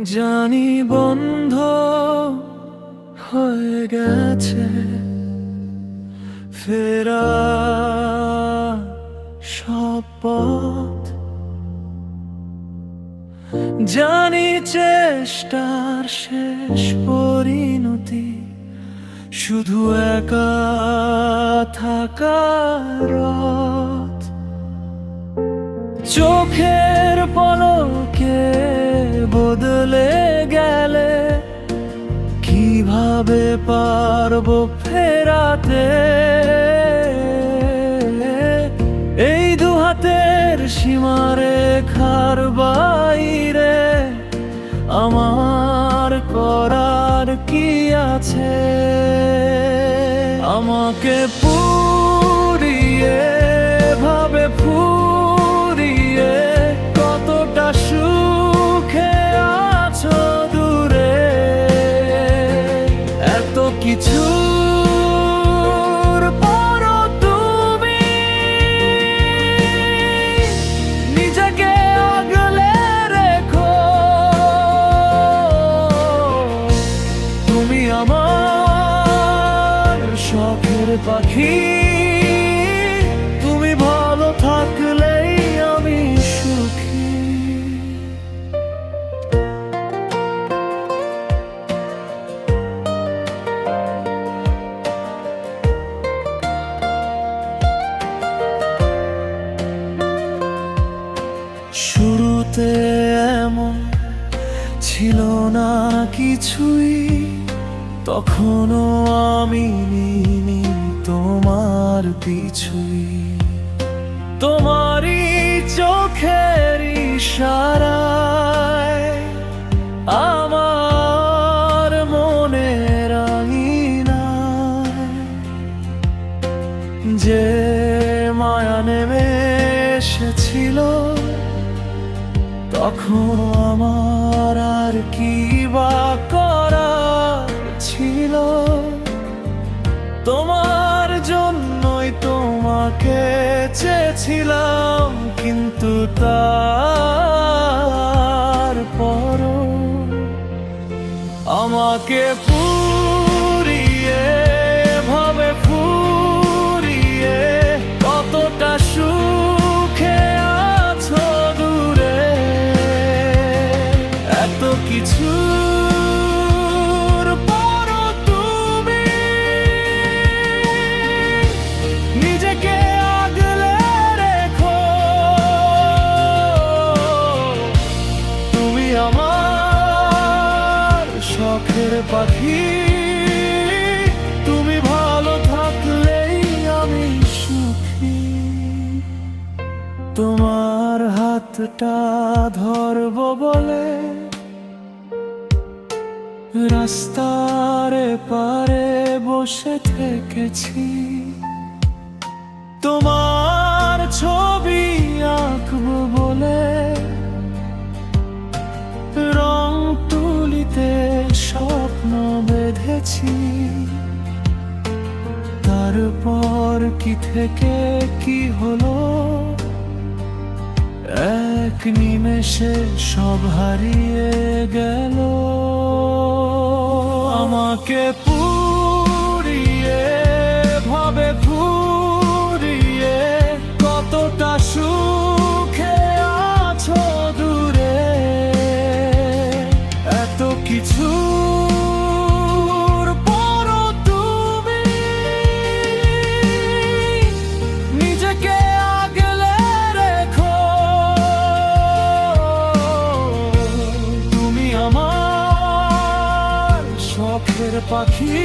জানি বন্ধ হয়ে গেছে ফেরা সব পথ, জানি চেষ্টার শেষ পরিণতি শুধু একা থাকার রথ। চোখের পলকে বদলে গেলে কিভাবে পারবো ফেরাতে? এই দুহাতের সীমারেখার বাইরে আমার করার কি আছে? আমাকে পুড়িয়ে ভাবে ফুরিয়ে কতটা সুখে আছো দূরে, এত কিছুর পরও তুমি নিজেকে আগলে রেখো। তুমি আমার শখের পাখি, তুমি ভালো থাকলেই আমি সুখী। শুরুতে এমন ছিল না কিছুই, তখনও আমি নিইনি তোমার পিছুই। তোমারই চোখের ইশারায় আমার মনের আঙিনায় যে মায়া নেমে এসেছিল, তখন আমার আর কি বা করার ছিল? তোমার জন্যই তোমাকে চেয়েছিলাম, কিন্তু তারপরও আমাকে পুড়িয়ে ভাবে ফুরিয়ে কতটা সুখে আছো দূরে, এত কিছুর পরও তুমি নিজেকে আগলে রেখো। তুমি আমার শখের পাখি, তুমি ভালো থাকলেই আমি সুখী। তোমার হাতটা ধরবো বলে রাস্তার পারে বসে থেকেছি, তোমার ছবি আঁকবো বলে রং তুলিতে স্বপ্ন বেঁধেছি। তারপর কি থেকে কি হলো, এক নিমেষে সব হারিয়ে গেল। আমাকে পুড়িয়ে ভাবে ফুরিয়ে কতটা সুখে আছো দূরে, এত কিছুর পরও তুমি নিজেকে আগলে রেখো। তুমি আমার শখের পাখি।